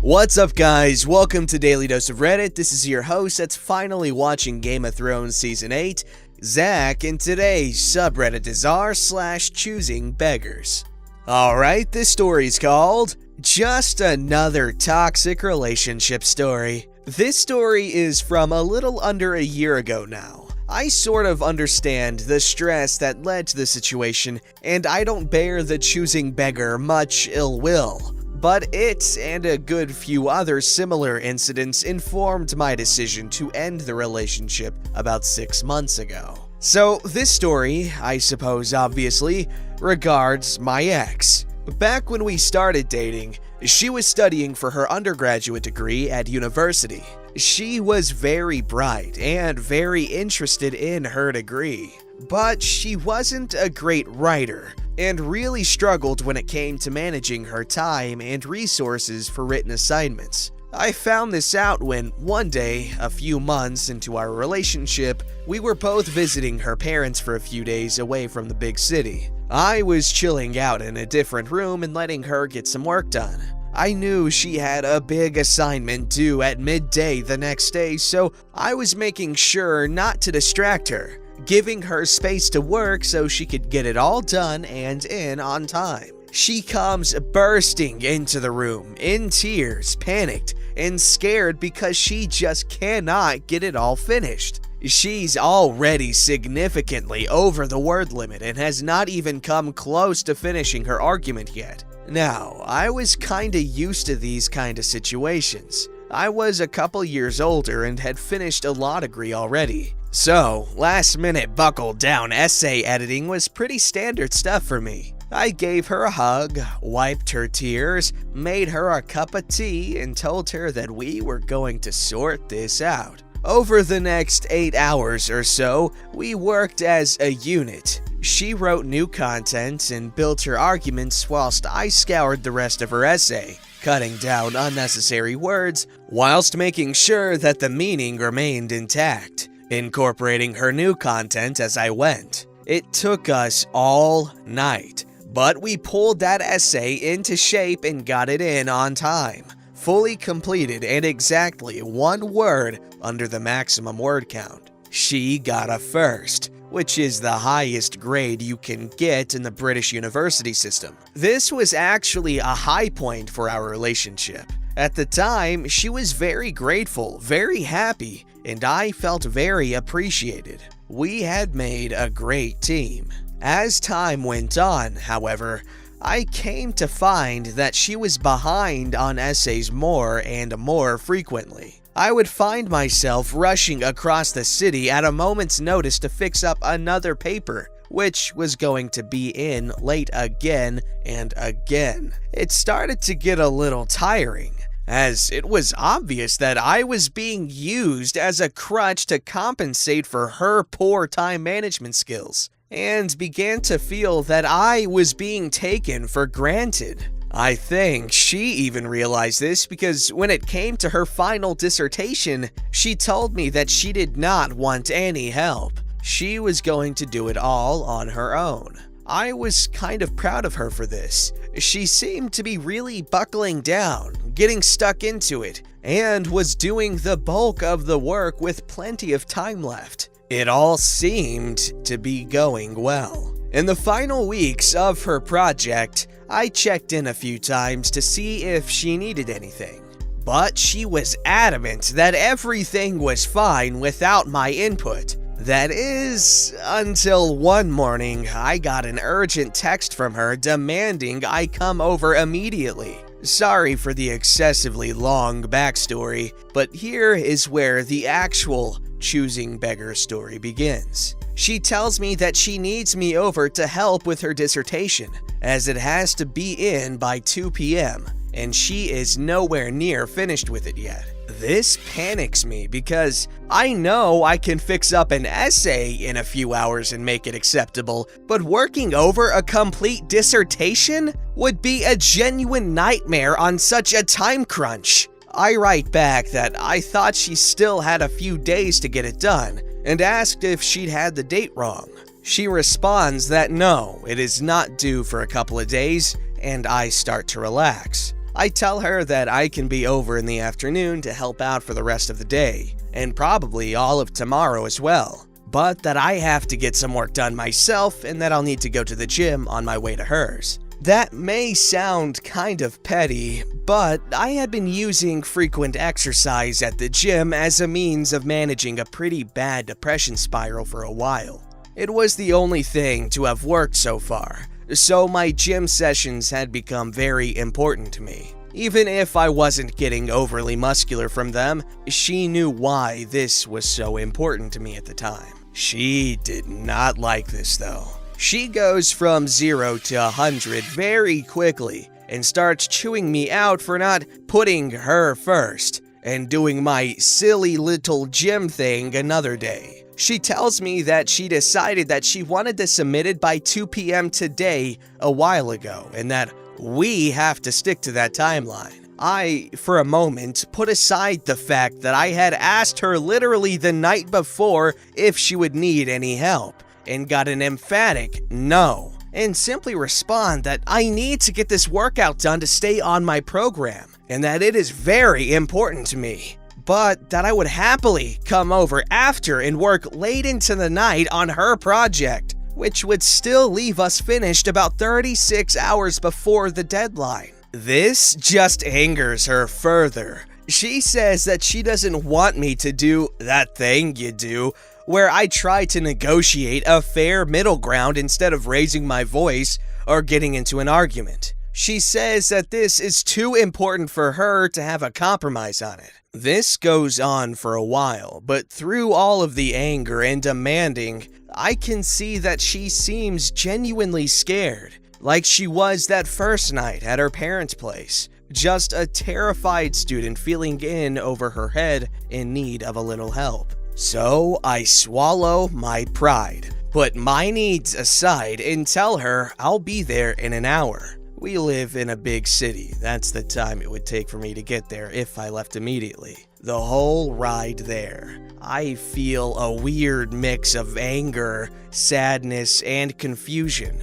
What's up, guys? Welcome to Daily Dose of Reddit. This is your host that's finally watching Game of Thrones Season 8, Zach, and today's subreddit is r/ChoosingBeggars. Alright, this story's called Just Another Toxic Relationship Story. This story is from a little under a year ago now. I sort of understand the stress that led to the situation, and I don't bear the choosing beggar much ill will. But it and a good few other similar incidents informed my decision to end the relationship about 6 months ago. So this story, I suppose obviously, regards my ex. Back when we started dating, she was studying for her undergraduate degree at university. She was very bright and very interested in her degree, but she wasn't a great writer and really struggled when it came to managing her time and resources for written assignments. I found this out when, one day, a few months into our relationship, we were both visiting her parents for a few days away from the big city. I was chilling out in a different room and letting her get some work done. I knew she had a big assignment due at midday the next day, so I was making sure not to distract her, giving her space to work so she could get it all done and in on time. She comes bursting into the room, in tears, panicked, and scared because she just cannot get it all finished. She's already significantly over the word limit and has not even come close to finishing her argument yet. Now, I was kinda used to these kinda situations. I was a couple years older and had finished a law degree already. So, last minute buckled down essay editing was pretty standard stuff for me. I gave her a hug, wiped her tears, made her a cup of tea, and told her that we were going to sort this out. Over the next 8 hours or so, we worked as a unit. She wrote new content and built her arguments whilst I scoured the rest of her essay, cutting down unnecessary words whilst making sure that the meaning remained intact, incorporating her new content as I went. It took us all night, but we pulled that essay into shape and got it in on time, fully completed and exactly one word under the maximum word count. She got a first, which is the highest grade you can get in the British university system. This was actually a high point for our relationship. At the time, she was very grateful, very happy, and I felt very appreciated. We had made a great team. As time went on, however, I came to find that she was behind on essays more and more frequently. I would find myself rushing across the city at a moment's notice to fix up another paper, which was going to be in late again and again. It started to get a little tiring, as it was obvious that I was being used as a crutch to compensate for her poor time management skills, and began to feel that I was being taken for granted. I think she even realized this because when it came to her final dissertation, she told me that she did not want any help. She was going to do it all on her own. I was kind of proud of her for this. She seemed to be really buckling down, getting stuck into it, and was doing the bulk of the work with plenty of time left. It all seemed to be going well. In the final weeks of her project, I checked in a few times to see if she needed anything, but she was adamant that everything was fine without my input. That is, until one morning I got an urgent text from her demanding I come over immediately. Sorry for the excessively long backstory, but here is where the actual Choosing Beggars story begins. She tells me that she needs me over to help with her dissertation, as it has to be in by 2 p.m., and she is nowhere near finished with it yet. This panics me because I know I can fix up an essay in a few hours and make it acceptable, but working over a complete dissertation would be a genuine nightmare on such a time crunch. I write back that I thought she still had a few days to get it done, and asked if she'd had the date wrong. She responds that no, it is not due for a couple of days, and I start to relax. I tell her that I can be over in the afternoon to help out for the rest of the day, and probably all of tomorrow as well, but that I have to get some work done myself and that I'll need to go to the gym on my way to hers. That may sound kind of petty, but I had been using frequent exercise at the gym as a means of managing a pretty bad depression spiral for a while. It was the only thing to have worked so far, so my gym sessions had become very important to me. Even if I wasn't getting overly muscular from them, she knew why this was so important to me at the time. She did not like this though. She goes from 0 to 100 very quickly and starts chewing me out for not putting her first and doing my silly little gym thing another day. She tells me that she decided that she wanted this submitted by 2 p.m. today a while ago and that we have to stick to that timeline. I, for a moment, put aside the fact that I had asked her literally the night before if she would need any help, and got an emphatic no, and simply respond that I need to get this workout done to stay on my program, and that it is very important to me, but that I would happily come over after and work late into the night on her project, which would still leave us finished about 36 hours before the deadline. This just angers her further. She says that she doesn't want me to do that thing you do, where I try to negotiate a fair middle ground instead of raising my voice or getting into an argument. She says that this is too important for her to have a compromise on it. This goes on for a while, but through all of the anger and demanding, I can see that she seems genuinely scared, like she was that first night at her parents' place. Just a terrified student feeling in over her head in need of a little help. So I swallow my pride, put my needs aside, and tell her I'll be there in an hour. We live in a big city. That's the time it would take for me to get there if I left immediately. The whole ride there, I feel a weird mix of anger, sadness, and confusion.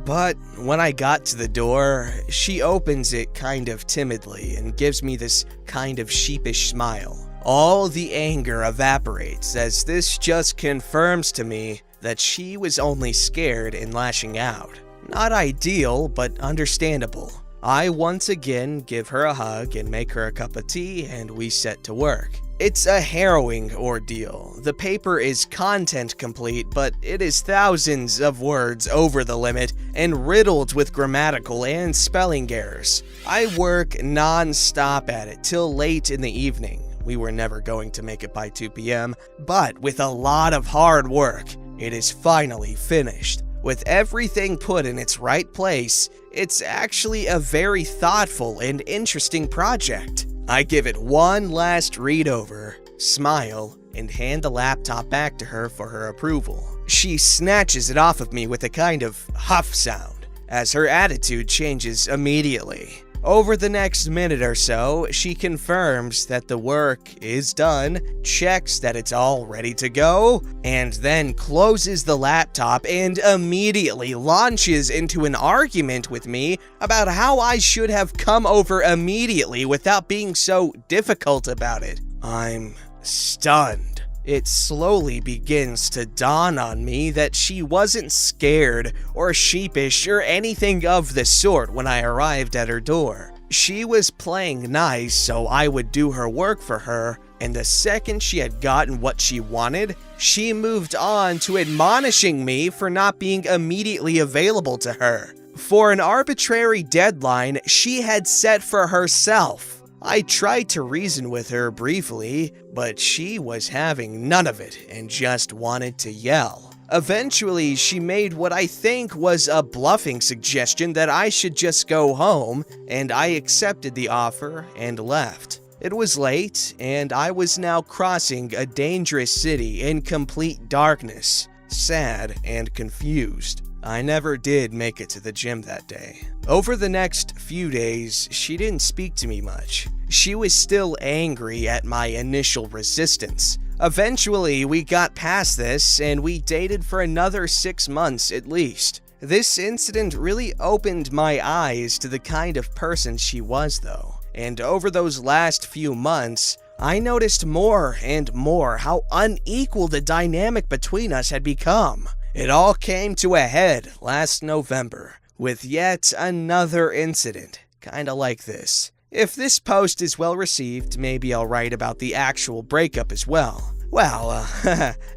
But when I got to the door, she opens it kind of timidly and gives me this kind of sheepish smile. All the anger evaporates as this just confirms to me that she was only scared and lashing out. Not ideal, but understandable. I once again give her a hug and make her a cup of tea, and we set to work. It's a harrowing ordeal. The paper is content complete, but it is thousands of words over the limit and riddled with grammatical and spelling errors. I work non-stop at it till late in the evening. We were never going to make it by 2 p.m., but with a lot of hard work, it is finally finished. With everything put in its right place, it's actually a very thoughtful and interesting project. I give it one last read over, smile, and hand the laptop back to her for her approval. She snatches it off of me with a kind of huff sound, as her attitude changes immediately. Over the next minute or so, she confirms that the work is done, checks that it's all ready to go, and then closes the laptop and immediately launches into an argument with me about how I should have come over immediately without being so difficult about it. I'm stunned. It slowly begins to dawn on me that she wasn't scared or sheepish or anything of the sort when I arrived at her door. She was playing nice so I would do her work for her, and the second she had gotten what she wanted, she moved on to admonishing me for not being immediately available to her for an arbitrary deadline she had set for herself. I tried to reason with her briefly, but she was having none of it and just wanted to yell. Eventually, she made what I think was a bluffing suggestion that I should just go home, and I accepted the offer and left. It was late, and I was now crossing a dangerous city in complete darkness, sad and confused. I never did make it to the gym that day. Over the next few days, she didn't speak to me much. She was still angry at my initial resistance. Eventually, we got past this, and we dated for another 6 months at least. This incident really opened my eyes to the kind of person she was, though. And over those last few months, I noticed more and more how unequal the dynamic between us had become. It all came to a head last November with yet another incident, kinda like this. If this post is well received, maybe I'll write about the actual breakup as well. Well,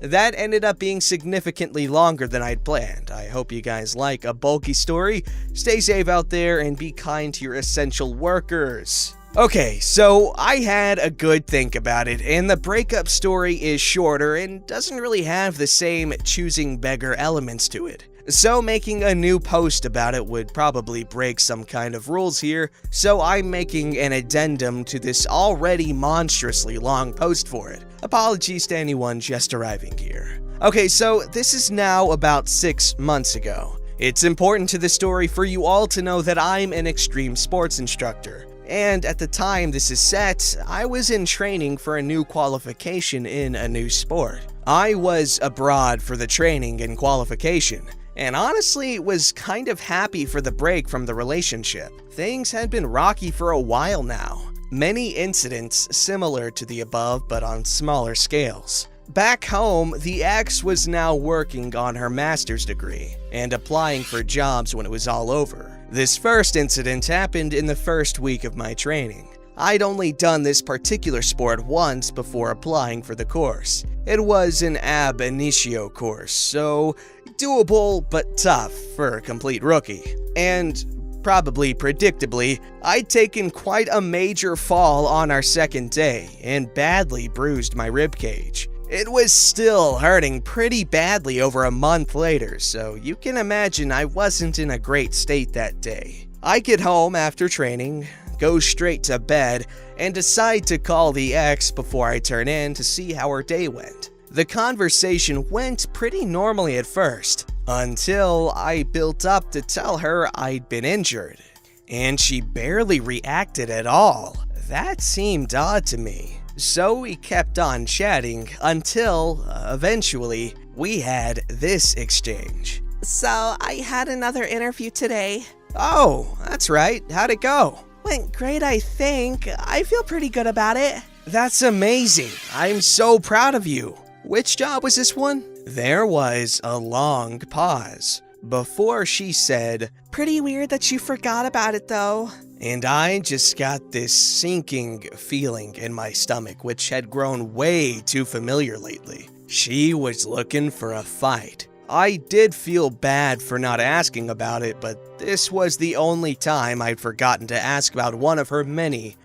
that ended up being significantly longer than I'd planned. I hope you guys like a bulky story. Stay safe out there and be kind to your essential workers. Okay, so I had a good think about it, and the breakup story is shorter and doesn't really have the same choosing beggar elements to it. So making a new post about it would probably break some kind of rules here, so I'm making an addendum to this already monstrously long post for it. Apologies to anyone just arriving here. Okay, so this is now about 6 months ago. It's important to the story for you all to know that I'm an extreme sports instructor. And at the time this is set, I was in training for a new qualification in a new sport. I was abroad for the training and qualification, and honestly was kind of happy for the break from the relationship. Things had been rocky for a while now. Many incidents similar to the above, but on smaller scales. Back home, the ex was now working on her master's degree and applying for jobs when it was all over. This first incident happened in the first week of my training. I'd only done this particular sport once before applying for the course. It was an ab initio course, so doable but tough for a complete rookie. And probably predictably, I'd taken quite a major fall on our second day and badly bruised my ribcage. It was still hurting pretty badly over a month later, so you can imagine I wasn't in a great state that day. I get home after training, go straight to bed, and decide to call the ex before I turn in to see how her day went. The conversation went pretty normally at first, until I built up to tell her I'd been injured, and she barely reacted at all. That seemed odd to me. So we kept on chatting until, eventually, we had this exchange. So, I had another interview today. Oh, that's right. How'd it go? Went great, I think. I feel pretty good about it. That's amazing. I'm so proud of you. Which job was this one? There was a long pause before she said, Pretty weird that you forgot about it, though. And I just got this sinking feeling in my stomach, which had grown way too familiar lately. She was looking for a fight. I did feel bad for not asking about it, but this was the only time I'd forgotten to ask about one of her many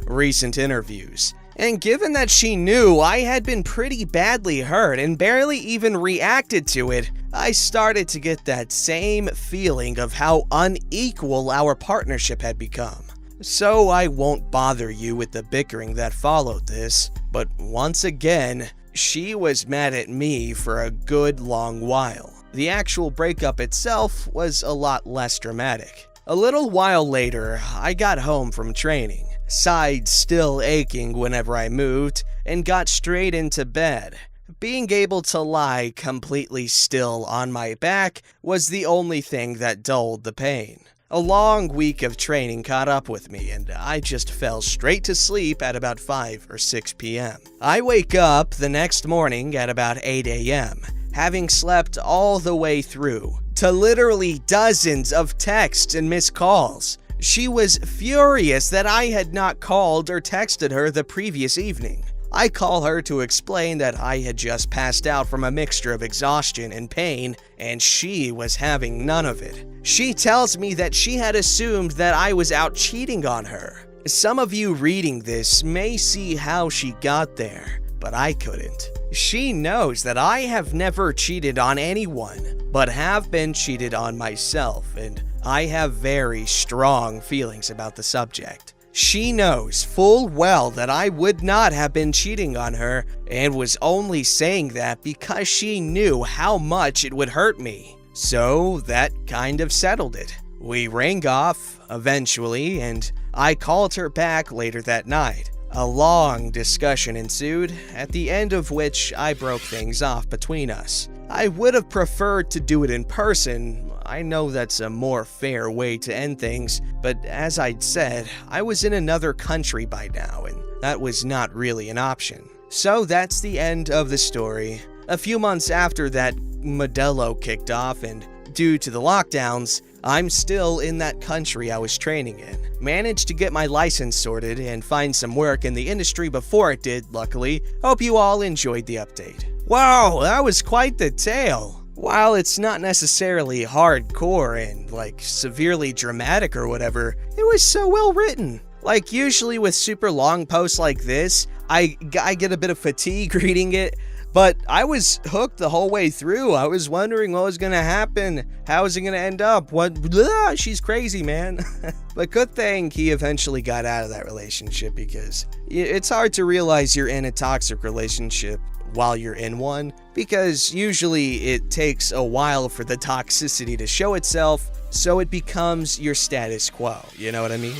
recent interviews. And given that she knew I had been pretty badly hurt and barely even reacted to it, I started to get that same feeling of how unequal our partnership had become. So I won't bother you with the bickering that followed this, but once again, she was mad at me for a good long while. The actual breakup itself was a lot less dramatic. A little while later, I got home from training, sides still aching whenever I moved, and got straight into bed. Being able to lie completely still on my back was the only thing that dulled the pain. A long week of training caught up with me, and I just fell straight to sleep at about 5 or 6 p.m. I wake up the next morning at about 8 a.m., having slept all the way through, to literally dozens of texts and missed calls. She was furious that I had not called or texted her the previous evening. I call her to explain that I had just passed out from a mixture of exhaustion and pain, and she was having none of it. She tells me that she had assumed that I was out cheating on her. Some of you reading this may see how she got there, but I couldn't. She knows that I have never cheated on anyone, but have been cheated on myself, and I have very strong feelings about the subject. She knows full well that I would not have been cheating on her, and was only saying that because she knew how much it would hurt me. So that kind of settled it. We rang off, eventually, and I called her back later that night. A long discussion ensued, at the end of which I broke things off between us. I would have preferred to do it in person. I know that's a more fair way to end things, but as I'd said, I was in another country by now, and that was not really an option. So that's the end of the story. A few months after that Modelo kicked off, and due to the lockdowns, I'm still in that country I was training in. Managed to get my license sorted and find some work in the industry before it did, luckily. Hope you all enjoyed the update. Wow, that was quite the tale. While it's not necessarily hardcore and severely dramatic or whatever, it was so well written. Usually with super long posts like this, I get a bit of fatigue reading it, but I was hooked the whole way through. I was wondering what was gonna happen. How is it gonna end up? She's crazy, man. But good thing he eventually got out of that relationship, because it's hard to realize you're in a toxic relationship while you're in one, because usually it takes a while for the toxicity to show itself, so it becomes your status quo, you know what I mean?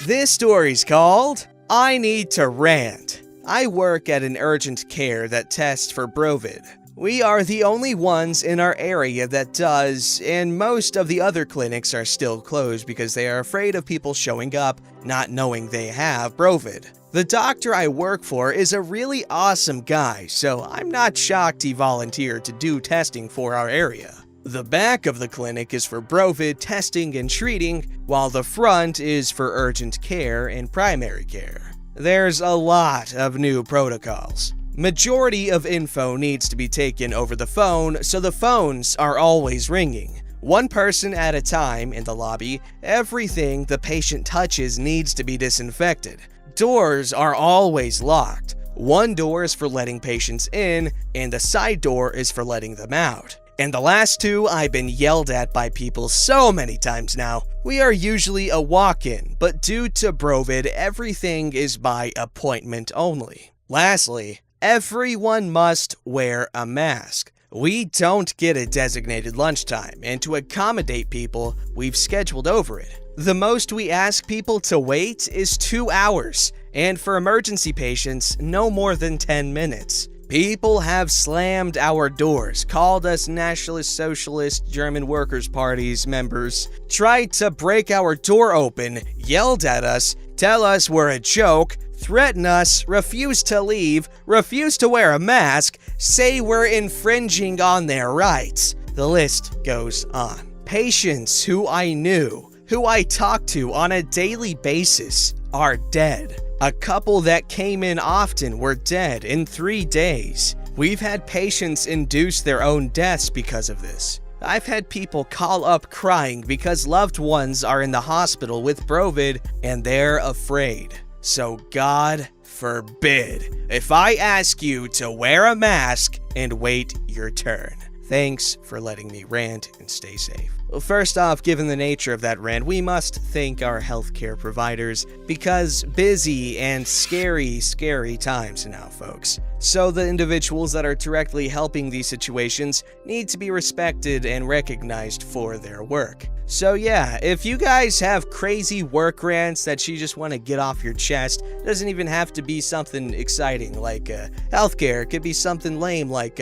This story's called I Need to Rant. I work at an urgent care that tests for Brovid. We are the only ones in our area that does, and most of the other clinics are still closed because they are afraid of people showing up not knowing they have Brovid. The doctor I work for is a really awesome guy, so I'm not shocked he volunteered to do testing for our area. The back of the clinic is for Brovid testing and treating, while the front is for urgent care and primary care. There's a lot of new protocols. Majority of info needs to be taken over the phone, so the phones are always ringing. One person at a time in the lobby. Everything the patient touches needs to be disinfected. Doors are always locked. One door is for letting patients in, and the side door is for letting them out. And the last two I've been yelled at by people so many times now. We are usually a walk-in, but due to Brovid, everything is by appointment only. Lastly, everyone must wear a mask. We don't get a designated lunchtime, and to accommodate people, we've scheduled over it. The most we ask people to wait is 2 hours, and for emergency patients, no more than 10 minutes. People have slammed our doors, called us Nationalist Socialist German Workers' Party's members, tried to break our door open, yelled at us, tell us we're a joke, threaten us, refuse to leave, refuse to wear a mask, say we're infringing on their rights. The list goes on. Patients who I knew, who I talked to on a daily basis, are dead. A couple that came in often were dead in 3 days. We've had patients induce their own deaths because of this. I've had people call up crying because loved ones are in the hospital with Brovid and they're afraid. So God forbid if I ask you to wear a mask and wait your turn. Thanks for letting me rant and stay safe. Well, first off, given the nature of that rant, we must thank our healthcare providers, because busy and scary times now, folks. So the individuals that are directly helping these situations need to be respected and recognized for their work. So yeah, if you guys have crazy work rants that you just want to get off your chest, it doesn't even have to be something exciting like healthcare. It could be something lame like,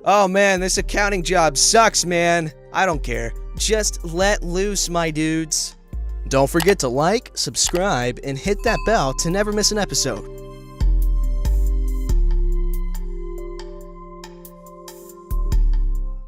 oh man, this accounting job sucks, man. I don't care. Just let loose, my dudes. Don't forget to like, subscribe, and hit that bell to never miss an episode.